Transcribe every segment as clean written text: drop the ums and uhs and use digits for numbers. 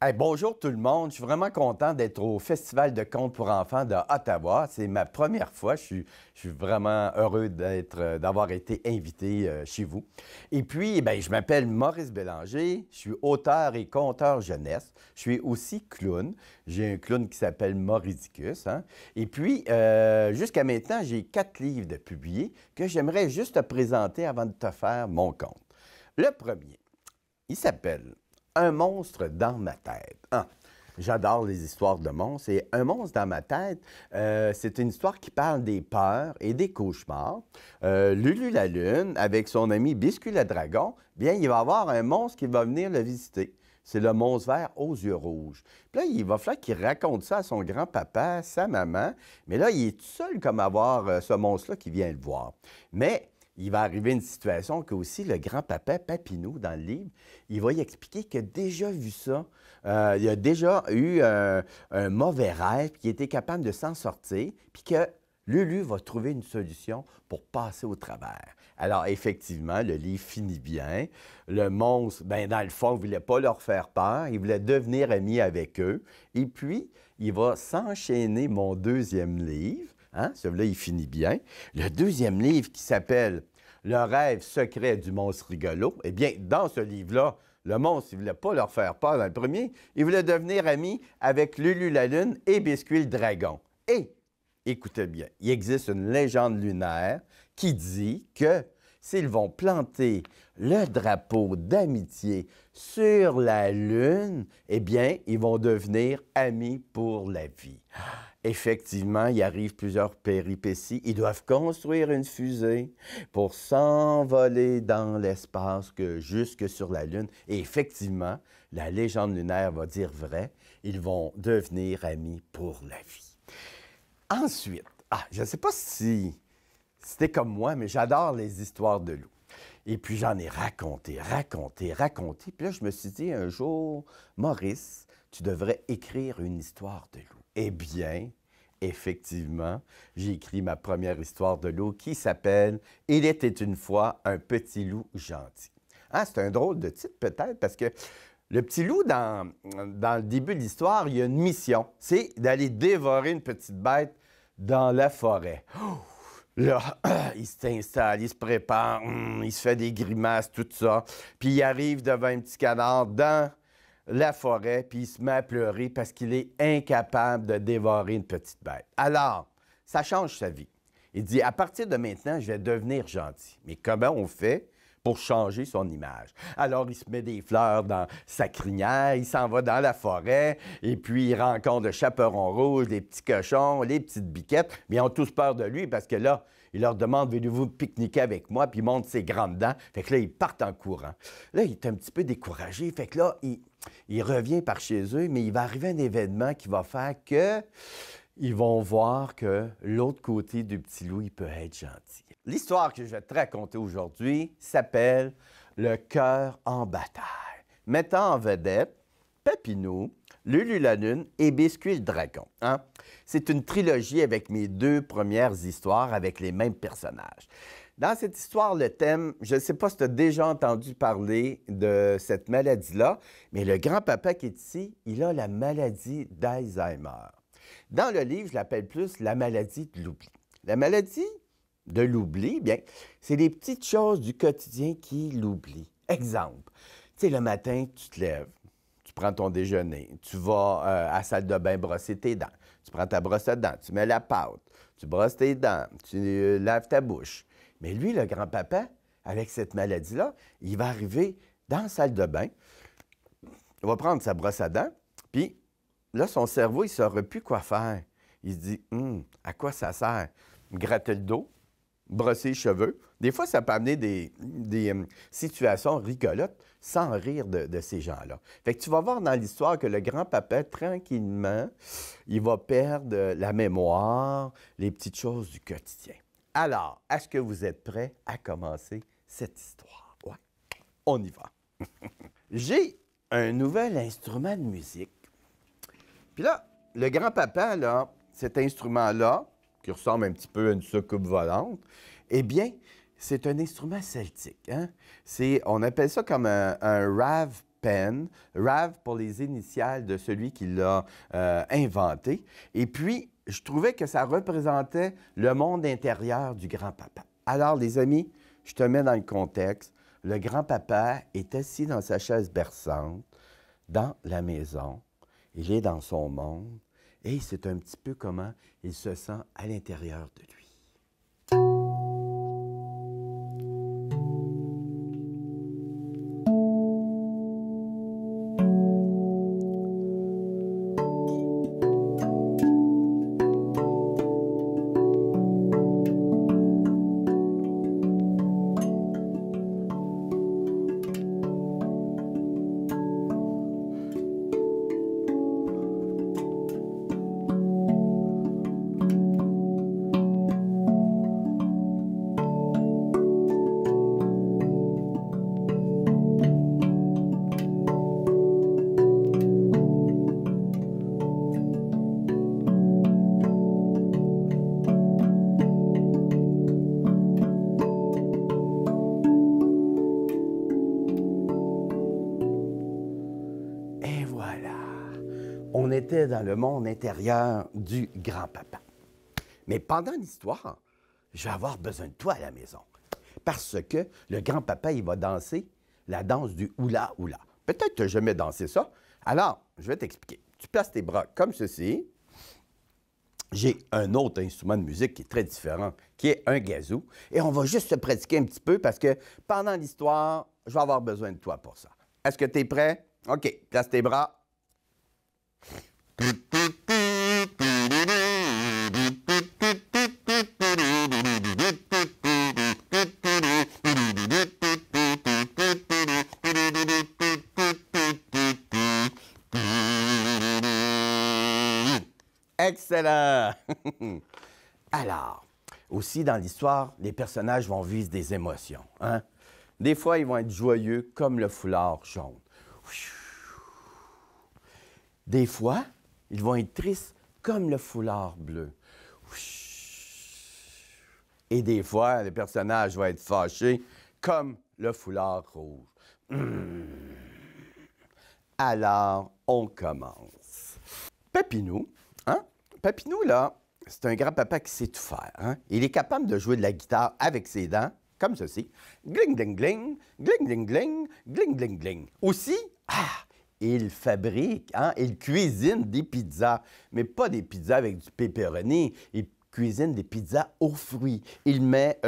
Hey, bonjour tout le monde, je suis vraiment content d'être au Festival de contes pour enfants de Ottawa. C'est ma première fois, je suis vraiment heureux d'avoir été invité chez vous. Et puis, je m'appelle Maurice Bélanger, je suis auteur et conteur jeunesse. Je suis aussi clown. J'ai un clown qui s'appelle Mauridicus. Et puis, jusqu'à maintenant, j'ai 4 livres de publiés que j'aimerais juste te présenter avant de te faire mon conte. Le premier, il s'appelle Un monstre dans ma tête. J'adore les histoires de monstres. Et Un monstre dans ma tête, c'est une histoire qui parle des peurs et des cauchemars. Lulu la Lune, avec son ami Biscuit le Dragon, bien, il va y avoir un monstre qui va venir le visiter. C'est le monstre vert aux yeux rouges. Puis là, il va falloir qu'il raconte ça à son grand-papa, sa maman. Mais là, il est tout seul comme à voir ce monstre-là qui vient le voir. Mais il va arriver une situation que aussi le grand-papa Papineau, dans le livre, il va y expliquer qu'il a déjà vu ça. Il a déjà eu un mauvais rêve, puis qu'il était capable de s'en sortir, puis que Lulu va trouver une solution pour passer au travers. Alors, effectivement, le livre finit bien. Le monstre, dans le fond, il ne voulait pas leur faire peur. Il voulait devenir ami avec eux. Et puis, il va s'enchaîner mon deuxième livre. Celui-là, il finit bien. Le deuxième livre qui s'appelle Le rêve secret du monstre rigolo. Eh bien, dans ce livre-là, le monstre, il ne voulait pas leur faire peur dans le premier. Il voulait devenir ami avec Lulu la Lune et Biscuit le Dragon. Et, écoutez bien, il existe une légende lunaire qui dit que s'ils vont planter le drapeau d'amitié sur la Lune, eh bien, ils vont devenir amis pour la vie. Effectivement, il arrive plusieurs péripéties. Ils doivent construire une fusée pour s'envoler dans l'espace jusque sur la Lune. Et effectivement, la légende lunaire va dire vrai. Ils vont devenir amis pour la vie. Ensuite, je ne sais pas si c'était comme moi, mais j'adore les histoires de loups. Et puis, j'en ai raconté. Puis là, je me suis dit un jour, Maurice, tu devrais écrire une histoire de loup. Eh bien, effectivement, j'ai écrit ma première histoire de loup qui s'appelle « Il était une fois un petit loup gentil ». C'est un drôle de titre peut-être parce que le petit loup, dans le début de l'histoire, il y a une mission. C'est d'aller dévorer une petite bête dans la forêt. Là, il s'installe, il se prépare, il se fait des grimaces, tout ça. Puis il arrive devant un petit canard dans la forêt, puis il se met à pleurer parce qu'il est incapable de dévorer une petite bête. Alors, ça change sa vie. Il dit, à partir de maintenant, je vais devenir gentil. Mais comment on fait pour changer son image? Alors, il se met des fleurs dans sa crinière, il s'en va dans la forêt, et puis il rencontre le chaperon rouge, les petits cochons, les petites biquettes, mais ils ont tous peur de lui parce que là, il leur demande, voulez-vous pique-niquer avec moi? Puis il montre ses grandes dents. Fait que là, ils partent en courant. Là, il est un petit peu découragé. Fait que là, il revient par chez eux, mais il va arriver un événement qui va faire que ils vont voir que l'autre côté du petit loup, il peut être gentil. L'histoire que je vais te raconter aujourd'hui s'appelle « Le cœur en bataille », mettant en vedette Papineau, Lulu la Lune et Biscuit le Dragon. C'est une trilogie avec mes 2 premières histoires avec les mêmes personnages. Dans cette histoire, le thème, je ne sais pas si tu as déjà entendu parler de cette maladie-là, mais le grand-papa qui est ici, il a la maladie d'Alzheimer. Dans le livre, je l'appelle plus la maladie de l'oubli. La maladie de l'oubli, bien, c'est les petites choses du quotidien qui l'oublient. Exemple, tu sais, le matin, tu te lèves, tu prends ton déjeuner, tu vas à la salle de bain brosser tes dents, tu prends ta brosse à dents, tu mets la pâte, tu brosses tes dents, tu laves ta bouche. Mais lui, le grand-papa, avec cette maladie-là, il va arriver dans la salle de bain, il va prendre sa brosse à dents, puis là, son cerveau, il ne saura plus quoi faire. Il se dit, à quoi ça sert? Me gratter le dos, brosser les cheveux. Des fois, ça peut amener des situations rigolotes sans rire de ces gens-là. Fait que tu vas voir dans l'histoire que le grand-papa, tranquillement, il va perdre la mémoire, les petites choses du quotidien. Alors, est-ce que vous êtes prêts à commencer cette histoire? Ouais, on y va. J'ai un nouvel instrument de musique. Puis là, le grand-papa, là, cet instrument-là, qui ressemble un petit peu à une soucoupe volante, eh bien, c'est un instrument celtique. Hein? On appelle ça comme un rave pen, rave pour les initiales de celui qui l'a inventé. Et puis, je trouvais que ça représentait le monde intérieur du grand-papa. Alors, les amis, je te mets dans le contexte. Le grand-papa est assis dans sa chaise berçante, dans la maison. Il est dans son monde. Et c'est un petit peu comment il se sent à l'intérieur de lui. On était dans le monde intérieur du grand-papa. Mais pendant l'histoire, je vais avoir besoin de toi à la maison. Parce que le grand-papa, il va danser la danse du hula-hula. Peut-être que tu n'as jamais dansé ça. Alors, je vais t'expliquer. Tu places tes bras comme ceci. J'ai un autre instrument de musique qui est très différent, qui est un gazou. Et on va juste se pratiquer un petit peu parce que pendant l'histoire, je vais avoir besoin de toi pour ça. Est-ce que tu es prêt? OK, place tes bras. Excellent! Alors, aussi dans l'histoire, les personnages vont vivre des émotions. Hein? Des fois, ils vont être joyeux comme le foulard jaune. Des fois, ils vont être tristes comme le foulard bleu. Et des fois, les personnages vont être fâchés comme le foulard rouge. Alors, on commence. Papinou, hein? Papinou, là, c'est un grand-papa qui sait tout faire. Hein? Il est capable de jouer de la guitare avec ses dents, comme ceci. Gling, gling, gling, gling, gling, gling, gling, gling, gling. Aussi, il fabrique, hein, il cuisine des pizzas, mais pas des pizzas avec du pepperoni. Il cuisine des pizzas aux fruits. Il met,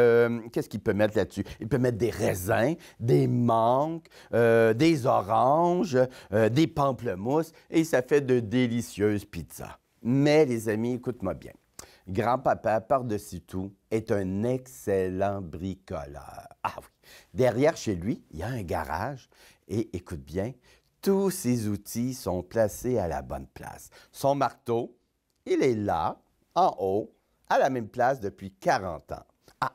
qu'est-ce qu'il peut mettre là-dessus? Il peut mettre des raisins, des mangues, des oranges, des pamplemousses, et ça fait de délicieuses pizzas. Mais les amis, écoute-moi bien. Grand-papa, par-dessus tout, est un excellent bricoleur. Ah oui. Derrière chez lui, il y a un garage, et écoute bien, tous ses outils sont placés à la bonne place. Son marteau, il est là, en haut, à la même place depuis 40 ans. Ah,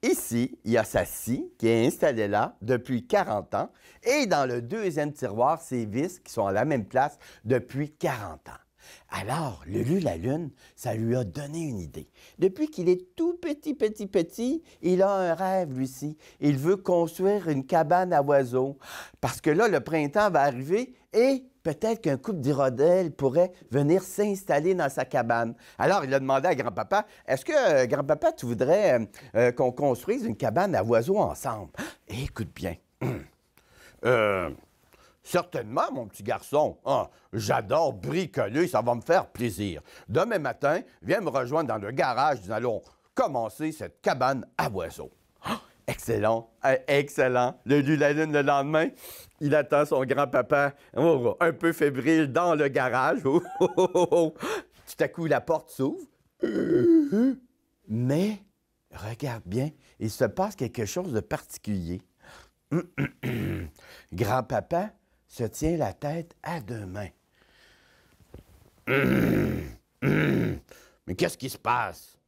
ici, il y a sa scie qui est installée là depuis 40 ans. Et dans le deuxième tiroir, ses vis qui sont à la même place depuis 40 ans. Alors, Lulu la Lune, ça lui a donné une idée. Depuis qu'il est tout petit, il a un rêve, lui-ci. Il veut construire une cabane à oiseaux. Parce que là, le printemps va arriver et peut-être qu'un couple d'hirondelles pourrait venir s'installer dans sa cabane. Alors, il a demandé à grand-papa, est-ce que, grand-papa, tu voudrais qu'on construise une cabane à oiseaux ensemble? Et écoute bien. Certainement, mon petit garçon. Ah, j'adore bricoler, ça va me faire plaisir. Demain matin, viens me rejoindre dans le garage, nous allons commencer cette cabane à oiseaux. Ah, excellent, excellent. Lulu la Lune, le lendemain, il attend son grand-papa, un peu fébrile, dans le garage. Tout à coup, la porte s'ouvre. Mais regarde bien, il se passe quelque chose de particulier. Grand-papa se tient la tête à deux mains. Mais qu'est-ce qui se passe?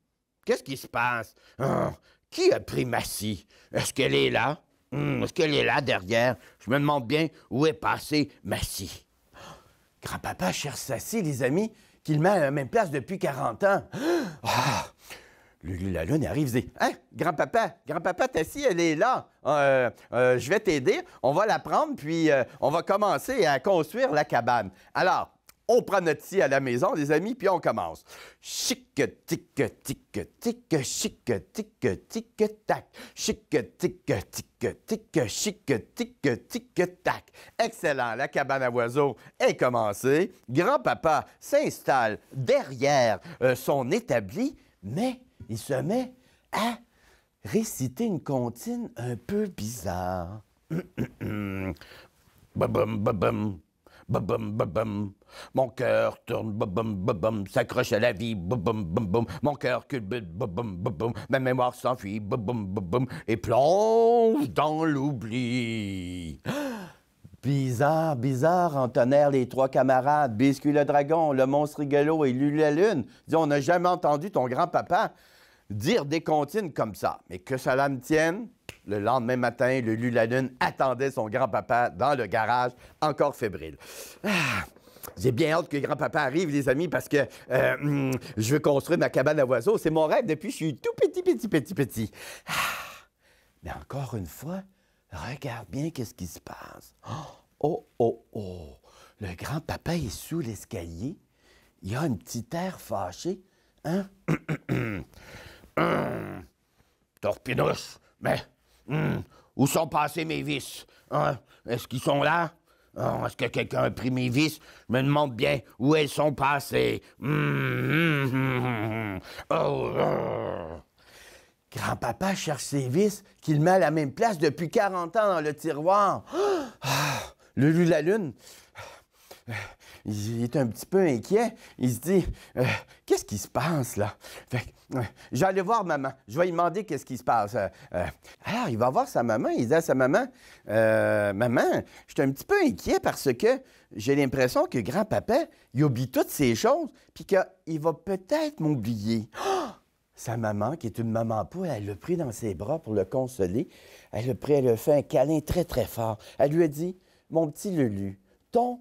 Qu'est-ce qui se passe? Qui a pris ma scie? Est-ce qu'elle est là? Est-ce qu'elle est là derrière? Je me demande bien où est passée ma scie. Grand-papa cherche sa scie, les amis, qu'il met à la même place depuis 40 ans. Ah! Lulu la Lune arrive et dit « Hein, grand-papa, ta scie, elle est là. Je vais t'aider. On va la prendre, puis on va commencer à construire la cabane. Alors, on prend notre scie à la maison, les amis, puis on commence. Chic, tic, tic, tic, chic, tic, tic, tac. Chic, tic, tic, tic, chic, tic, tic, tac. Excellent, la cabane à oiseaux est commencée. Grand-papa s'installe derrière son établi, mais il se met à réciter une comptine un peu bizarre. Babam, babam. Babam, babam. Mon cœur tourne, babam, babam, s'accroche à la vie, babam, babam. Mon cœur culbute, babam, babam. Ma mémoire s'enfuit, babam, babam, et plonge dans l'oubli. Bizarre, bizarre, entonnèrent les trois camarades, Biscuit le dragon, le monstre rigolo et Lulu la Lune. Dis, on n'a jamais entendu ton grand-papa dire des comptines comme ça. Mais que cela me tienne, le lendemain matin, Lulu la Lune attendait son grand-papa dans le garage, encore fébrile. J'ai bien hâte que grand-papa arrive, les amis, parce que je veux construire ma cabane à oiseaux. C'est mon rêve depuis que je suis tout petit. Mais encore une fois, regarde bien qu'est-ce qui se passe. Oh. Le grand-papa est sous l'escalier. Il a un petit air fâché. Hein? Torpinouche, mais où sont passés mes vis? Hein? Est-ce qu'ils sont là? Est-ce que quelqu'un a pris mes vis? Je me demande bien où elles sont passées. Grand-papa cherche ses vis qu'il met à la même place depuis 40 ans dans le tiroir. Lulu la Lune, il est un petit peu inquiet. Il se dit, qu'est-ce qui se passe là? Je vais aller voir maman. Je vais lui demander qu'est-ce qui se passe. Alors, il va voir sa maman. Il dit à sa maman, maman, je suis un petit peu inquiet parce que j'ai l'impression que grand-papa, il oublie toutes ces choses, puis qu'il va peut-être m'oublier. Sa maman, qui est une maman poule, elle l'a pris dans ses bras pour le consoler. Elle lui a fait un câlin très, très fort. Elle lui a dit, mon petit Lulu, ton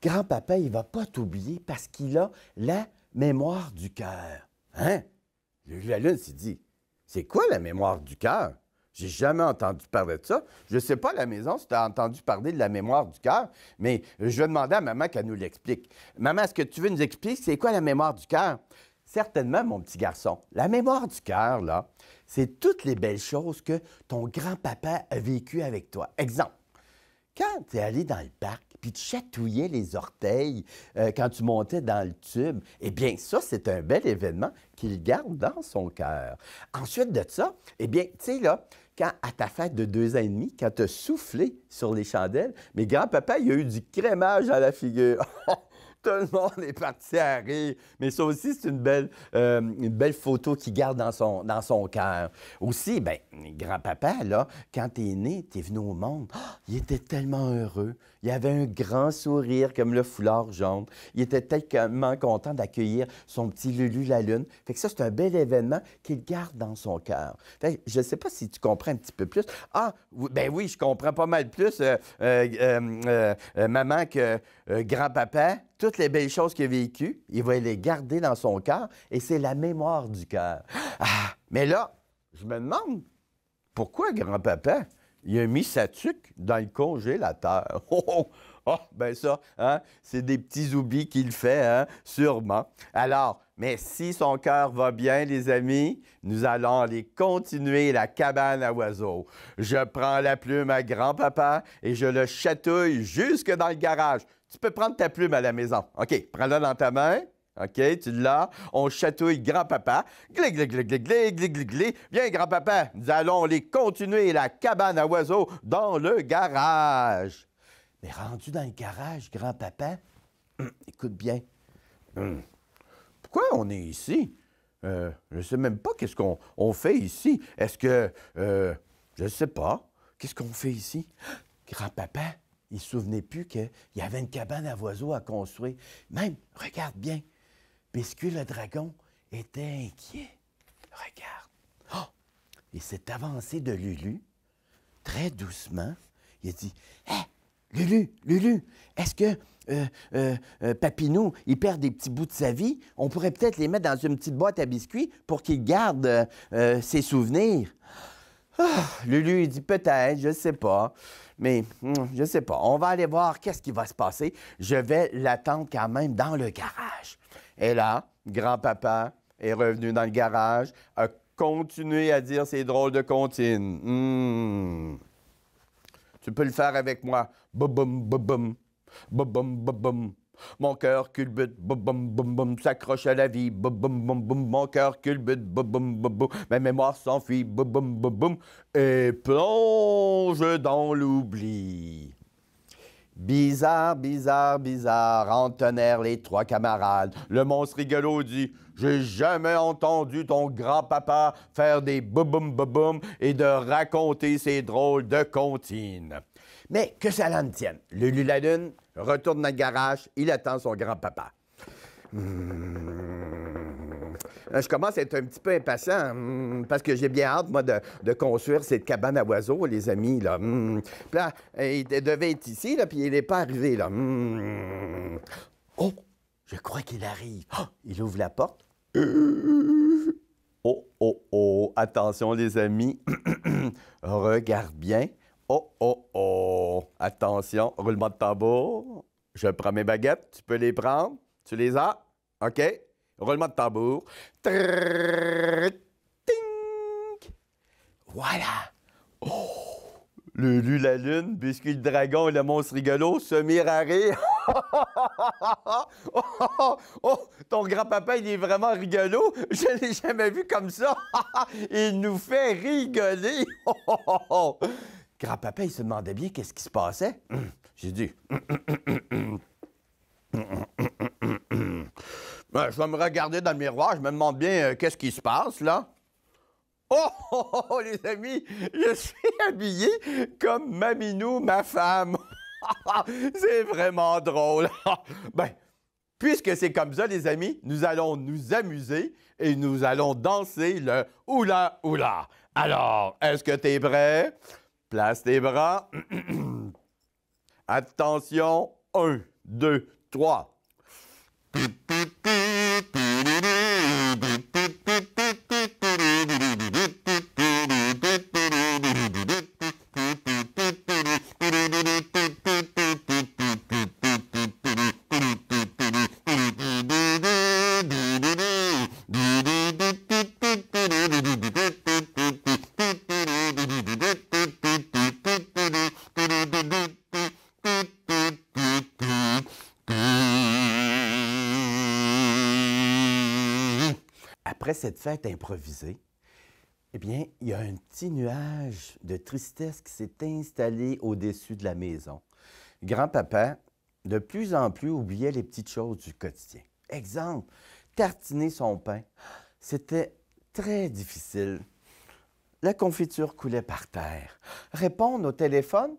grand-papa, il va pas t'oublier parce qu'il a la mémoire du cœur. Hein? Lulu la Lune s'est dit, c'est quoi la mémoire du cœur? J'ai jamais entendu parler de ça. Je ne sais pas à la maison si tu as entendu parler de la mémoire du cœur, mais je vais demander à maman qu'elle nous l'explique. Maman, est-ce que tu veux nous expliquer c'est quoi la mémoire du cœur? Certainement, mon petit garçon. La mémoire du cœur, là, c'est toutes les belles choses que ton grand-papa a vécues avec toi. Exemple, quand tu es allé dans le parc, puis tu chatouillais les orteils quand tu montais dans le tube, eh bien, ça, c'est un bel événement qu'il garde dans son cœur. Ensuite de ça, eh bien, tu sais, là, quand à ta fête de 2 ans et demi, quand tu as soufflé sur les chandelles, mais grand-papa, il a eu du crémage à la figure. Tout le monde est parti à rire. Mais ça aussi, c'est une belle photo qu'il garde dans son cœur. Aussi, bien, grand-papa, là, quand t'es né, t'es venu au monde, il était tellement heureux. Il avait un grand sourire comme le foulard jaune. Il était tellement content d'accueillir son petit Lulu la Lune. Fait que ça, c'est un bel événement qu'il garde dans son cœur. Fait que je ne sais pas si tu comprends un petit peu plus. Ben oui, je comprends pas mal plus, maman, que grand-papa, toutes les belles choses qu'il a vécues, il va les garder dans son cœur et c'est la mémoire du cœur. Mais là, je me demande, pourquoi grand-papa, il a mis sa tuque dans le congélateur? Ben ça, hein, c'est des petits oublis qu'il fait, hein, sûrement. Alors, mais si son cœur va bien, les amis, nous allons aller continuer la cabane à oiseaux. Je prends la plume à grand-papa et je le chatouille jusque dans le garage. Tu peux prendre ta plume à la maison. OK, prends-la dans ta main. OK, tu l'as. On chatouille grand-papa. Glig, glig, glig, glig, glig, glig, glig, glig. Viens, grand-papa, nous allons aller continuer la cabane à oiseaux dans le garage. Mais rendu dans le garage, grand-papa, écoute bien. Pourquoi on est ici? je ne sais même pas qu'est-ce qu'on fait ici. Est-ce que... je ne sais pas. Qu'est-ce qu'on fait ici? Grand-papa, il ne se souvenait plus qu'il y avait une cabane à oiseaux à construire. Même, regarde bien, Biscuit le dragon était inquiet. Regarde. Oh! Il s'est avancé de Lulu, très doucement. Il a dit, « Hé, Lulu, est-ce que Papinou, il perd des petits bouts de sa vie? On pourrait peut-être les mettre dans une petite boîte à biscuits pour qu'il garde ses souvenirs. » Ah, Lulu, il dit, « Peut-être, je ne sais pas. Mais je ne sais pas. On va aller voir qu'est-ce qui va se passer. Je vais l'attendre quand même dans le garage. » Et là, grand-papa est revenu dans le garage, a continué à dire ses drôles de comptines. Tu peux le faire avec moi. Boum, boum, boum, boum. Mon cœur culbute, boum, s'accroche à la vie. Boum, mon cœur culbute, boum. Ma mémoire s'enfuit, boum, et plonge dans l'oubli. Bizarre, entonnèrent les trois camarades. Le monstre rigolo dit, « J'ai jamais entendu ton grand-papa faire des boum et de raconter ces drôles de comptines. » Mais que ça l'en tienne. Lulu la Lune retourne dans le garage, il attend son grand-papa. Je commence à être un petit peu impatient parce que j'ai bien hâte, moi, de construire cette cabane à oiseaux, les amis, là. Puis là, il devait être ici, là, puis il n'est pas arrivé, là. Oh, je crois qu'il arrive. Oh, il ouvre la porte. Oh, attention, les amis. Regarde bien. Oh, attention, roulement de tambour. Je prends mes baguettes, tu peux les prendre. Tu les as? OK. Roulement de tambour. Trrrr, ting! Voilà. Oh! Lulu la Lune, Biscuit le Dragon et le monstre rigolo se mirent à rire. Ton grand-papa, il est vraiment rigolo. Je ne l'ai jamais vu comme ça. Il nous fait rigoler. Grand-papa, il se demandait bien qu'est-ce qui se passait. J'ai dit... Je vais me regarder dans le miroir, je me demande bien qu'est-ce qui se passe, là. Les amis, je suis habillé comme Maminou, ma femme. C'est vraiment drôle. Puisque c'est comme ça, les amis, nous allons nous amuser et nous allons danser le oula oula. Alors, est-ce que tu es prêt? Place tes bras. Attention, 1, 2, 3. Après cette fête improvisée, eh bien, il y a un petit nuage de tristesse qui s'est installé au-dessus de la maison. Grand-papa, de plus en plus, oubliait les petites choses du quotidien. Exemple, tartiner son pain. C'était très difficile. La confiture coulait par terre. Répondre au téléphone,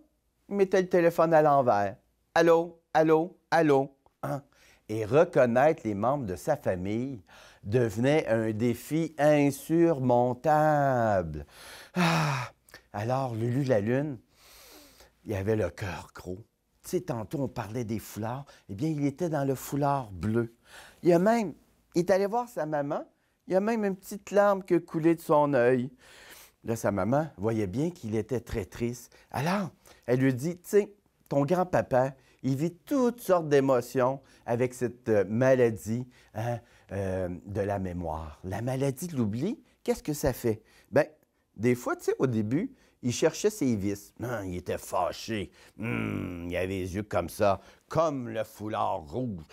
il mettait le téléphone à l'envers. Allô, allô, allô. Hein? Et reconnaître les membres de sa famille devenait un défi insurmontable. Alors, Lulu la Lune, il avait le cœur gros. Tu sais, tantôt, on parlait des foulards. Eh bien, il était dans le foulard bleu. Il est allé voir sa maman. Il y a même une petite larme qui a coulé de son œil. Là, sa maman voyait bien qu'il était très triste. Alors, elle lui dit, tu sais, ton grand-papa, il vit toutes sortes d'émotions avec cette maladie de la mémoire. La maladie de l'oubli, qu'est-ce que ça fait? Bien, des fois, tu sais, au début, il cherchait ses vices. Il était fâché. Il avait les yeux comme ça, comme le foulard rouge.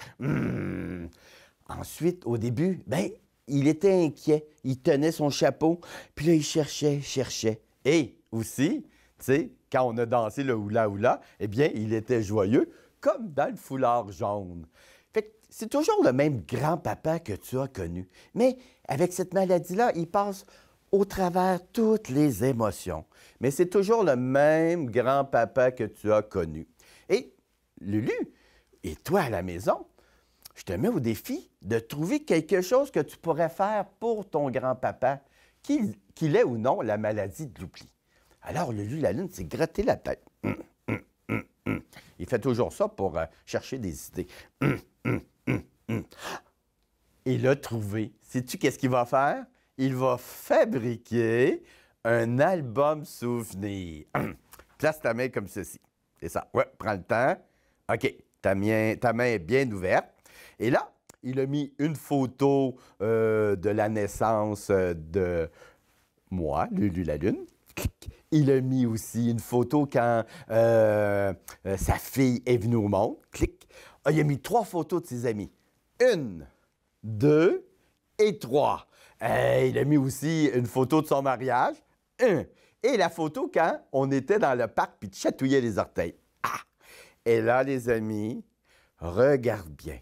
Ensuite, au début, bien, il était inquiet. Il tenait son chapeau, puis là, il cherchait. Et aussi, tu sais, quand on a dansé le hula-hula, eh bien, il était joyeux, comme dans le foulard jaune. Fait que c'est toujours le même grand-papa que tu as connu. Mais avec cette maladie-là, il passe au travers toutes les émotions. Mais c'est toujours le même grand-papa que tu as connu. Et Lulu, et toi à la maison, je te mets au défi de trouver quelque chose que tu pourrais faire pour ton grand-papa, qu'il ait ou non la maladie de l'oubli. Alors, Lulu la Lune s'est gratté la tête. Il fait toujours ça pour chercher des idées. Il a trouvé. Sais-tu qu'est-ce qu'il va faire? Il va fabriquer un album souvenir. Place ta main comme ceci. C'est ça. Ouais, prends le temps. OK, ta main est bien ouverte. Et là, il a mis une photo de la naissance de moi, Lulu la Lune. Il a mis aussi une photo quand sa fille est venue au monde. Clic. Ah, il a mis 3 photos de ses amis. 1, 2 et 3. Il a mis aussi une photo de son mariage. 1. Et la photo quand on était dans le parc puis tu chatouillais les orteils. Ah! Et là, les amis, regarde bien.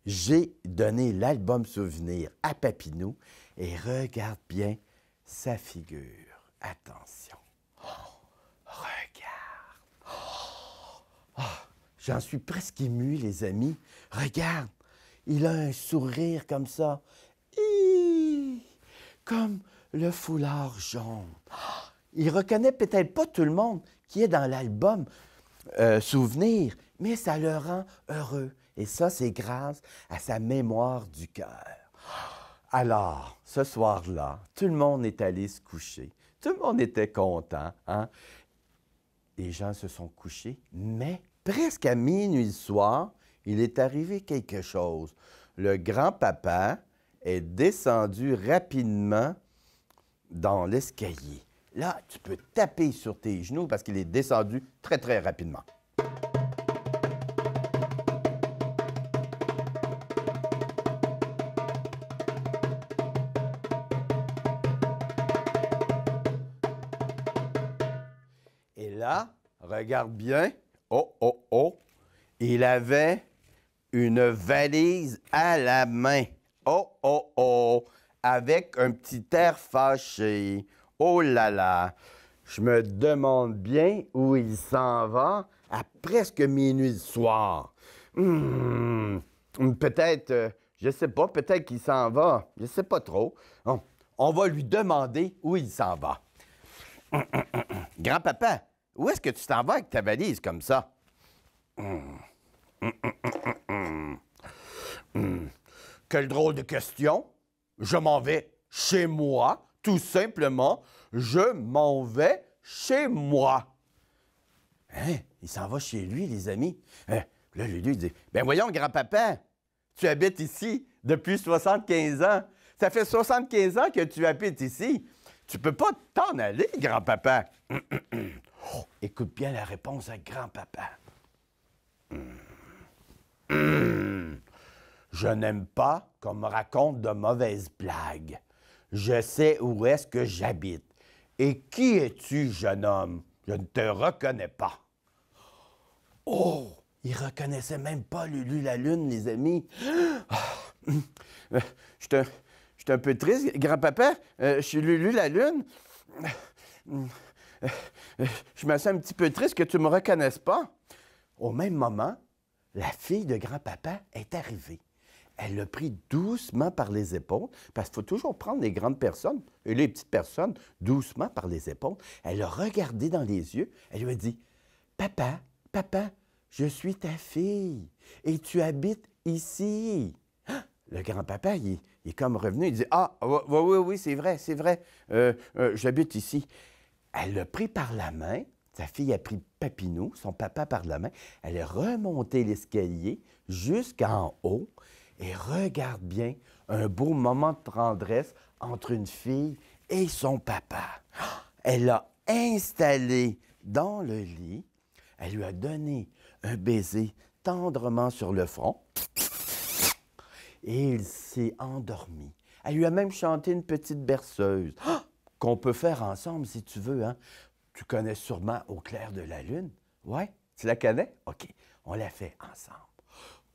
J'ai donné l'album souvenir à Papinou et regarde bien sa figure. Attention. Regarde. J'en suis presque ému, les amis. Regarde. Il a un sourire comme ça. Comme le foulard jaune. Il reconnaît peut-être pas tout le monde qui est dans l'album souvenir, mais ça le rend heureux. Et ça, c'est grâce à sa mémoire du cœur. Alors, ce soir-là, tout le monde est allé se coucher. Tout le monde était content, hein? Les gens se sont couchés, mais presque à minuit le soir, il est arrivé quelque chose. Le grand-papa est descendu rapidement dans l'escalier. Là, tu peux taper sur tes genoux parce qu'il est descendu très, très rapidement. Et là, regarde bien. Oh, oh, oh. Il avait une valise à la main. Oh, oh, oh. Avec un petit air fâché. Oh là là. Je me demande bien où il s'en va à presque minuit le soir. Peut-être, je sais pas, peut-être qu'il s'en va. Je sais pas trop. On va lui demander où il s'en va. Grand-papa, où est-ce que tu t'en vas avec ta valise comme ça? Quelle drôle de question. Je m'en vais chez moi, tout simplement. Je m'en vais chez moi. Hein? Il s'en va chez lui, les amis. Là, Lulu, il dit, ben voyons, grand-papa, tu habites ici depuis 75 ans. Ça fait 75 ans que tu habites ici. Tu peux pas t'en aller, grand-papa. Oh, écoute bien la réponse à grand-papa. Je n'aime pas qu'on me raconte de mauvaises blagues. Je sais où est-ce que j'habite. Et qui es-tu, jeune homme? Je ne te reconnais pas. Oh! Il reconnaissait même pas Lulu la Lune, les amis. Je suis un peu triste, grand-papa. Je suis Lulu la Lune. Je me sens un petit peu triste que tu ne me reconnaisses pas. Au même moment, la fille de grand-papa est arrivée. Elle l'a pris doucement par les épaules, parce qu'il faut toujours prendre les grandes personnes et les petites personnes doucement par les épaules. Elle l'a regardé dans les yeux. Elle lui a dit, « Papa, papa, je suis ta fille et tu habites ici. » Le grand-papa, il est comme revenu. Il dit, « Ah, oui, c'est vrai, j'habite ici. » Elle l'a pris par la main. Sa fille a pris Papinou, son papa par la main. Elle est remontée l'escalier jusqu'en haut. Et regarde bien, un beau moment de tendresse entre une fille et son papa. Elle l'a installé dans le lit. Elle lui a donné un baiser tendrement sur le front. Et il s'est endormi. Elle lui a même chanté une petite berceuse qu'on peut faire ensemble si tu veux. Hein? Tu connais sûrement Au clair de la lune. Ouais? Tu la connais? OK. On la fait ensemble.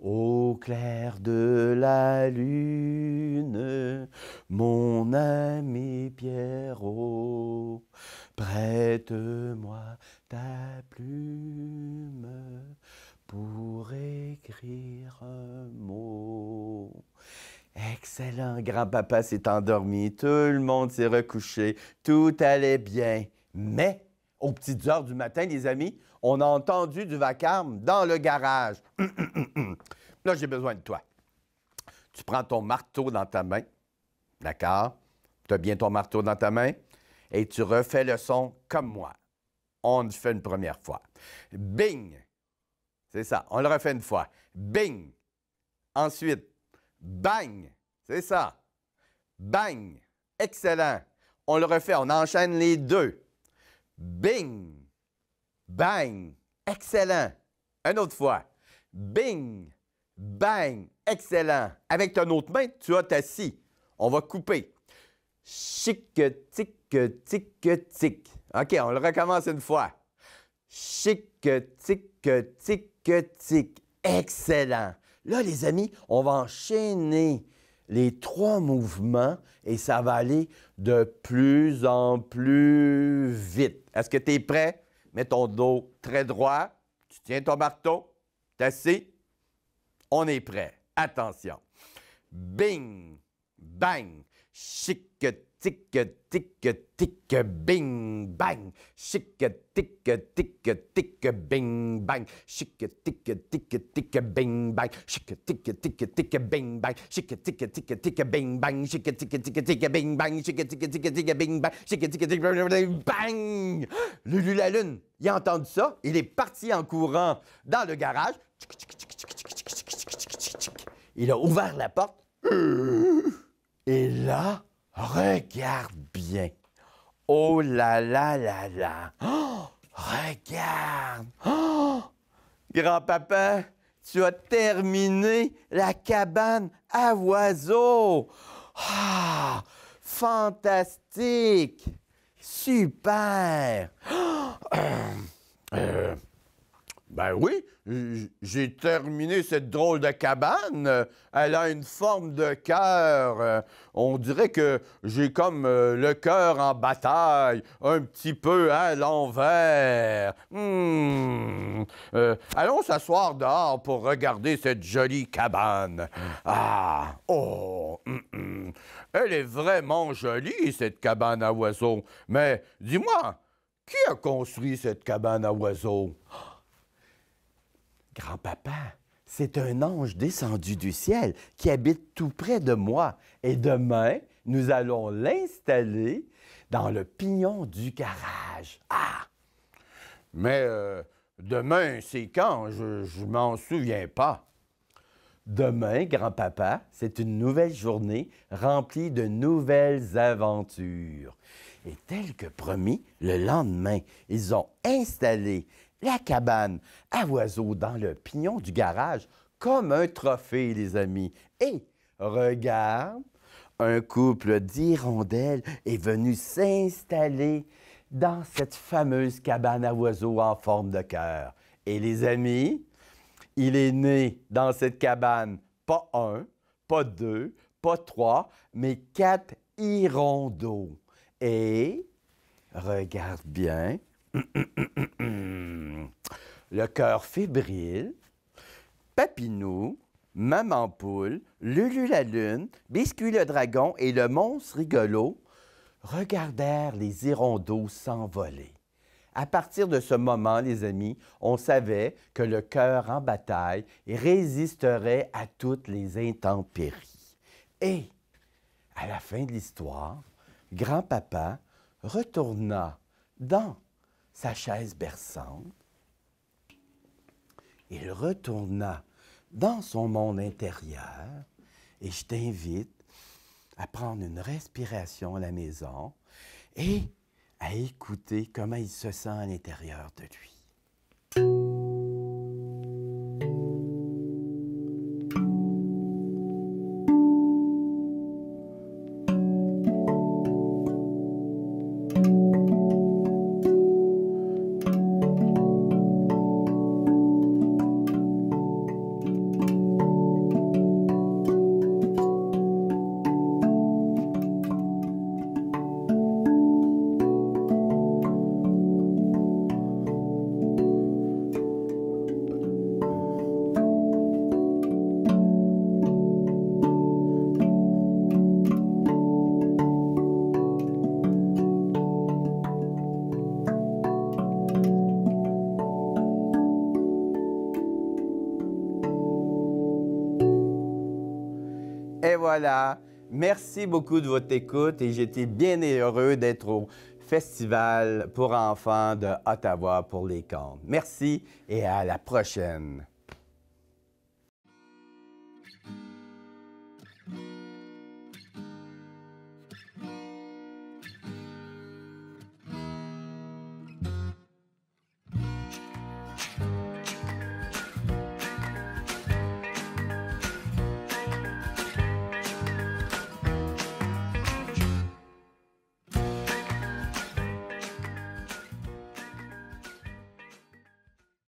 Au clair de la lune, mon ami Pierrot, prête-moi ta plume pour écrire un mot. Excellent, grand-papa s'est endormi, tout le monde s'est recouché, tout allait bien. Mais, aux petites heures du matin, les amis, on a entendu du vacarme dans le garage. Là, j'ai besoin de toi. Tu prends ton marteau dans ta main, d'accord? Tu as bien ton marteau dans ta main et tu refais le son comme moi. On le fait une première fois. Bing! C'est ça, on le refait une fois. Bing! Ensuite, bang! C'est ça. Bang! Excellent. On le refait, on enchaîne les deux. Bing! Bang! Excellent. Une autre fois. Bing! Bang! Excellent. Avec ton autre main, tu as ta scie. On va couper. Chic, tic, tic, tic. OK, on le recommence une fois. Chic, tic, tic, tic. Excellent. Là, les amis, on va enchaîner les 3 mouvements et ça va aller de plus en plus vite. Est-ce que tu es prêt? Mets ton dos très droit. Tu tiens ton marteau. T'es assis. On est prêt. Attention. Bing, bang, chic, tic, tic, tic, bing, bang, chic, tic, tic, tic, bing, bang, chic, tic, tic, tic, bing, bang, chic, tic, tic, tic, bing, bang, chic, tic, tic, tic, bing, bang, chic, tic, tic, tic, bing, bang, chic, tic, tic, tic, bing, bang, chic, tic, tic, bang. Lulu la Lune, il a entendu ça, il est parti en courant dans le garage. Il a ouvert la porte. Et là, regarde bien. Oh là là là là. Oh, regarde. Oh, grand-papa, tu as terminé la cabane à oiseaux. Ah, fantastique. Super. Ben oui, j'ai terminé cette drôle de cabane. Elle a une forme de cœur. On dirait que j'ai comme le cœur en bataille, un petit peu à l'envers. Allons s'asseoir dehors pour regarder cette jolie cabane. Ah, oh, elle est vraiment jolie, cette cabane à oiseaux. Mais dis-moi, qui a construit cette cabane à oiseaux? Grand-papa, c'est un ange descendu du ciel qui habite tout près de moi. Et demain, nous allons l'installer dans le pignon du garage. Ah! Mais demain, c'est quand? Je m'en souviens pas. Demain, grand-papa, c'est une nouvelle journée remplie de nouvelles aventures. Et tel que promis, le lendemain, ils ont installé la cabane à oiseaux dans le pignon du garage comme un trophée, les amis. Et regarde, un couple d'hirondelles est venu s'installer dans cette fameuse cabane à oiseaux en forme de cœur. Et les amis, il est né dans cette cabane pas 1, pas 2, pas 3, mais 4 hirondaux. Et regarde bien, le cœur fébrile, Papinou, Maman Poule, Lulu la Lune, Biscuit le Dragon et le monstre rigolo regardèrent les hirondaux s'envoler. À partir de ce moment, les amis, on savait que le cœur en bataille résisterait à toutes les intempéries. Et, à la fin de l'histoire, grand-papa retourna dans sa chaise berçante. Il retourna dans son monde intérieur et je t'invite à prendre une respiration à la maison et à écouter comment il se sent à l'intérieur de lui. Et voilà. Merci beaucoup de votre écoute et j'étais bien heureux d'être au Festival pour enfants de Ottawa pour les contes. Merci et à la prochaine.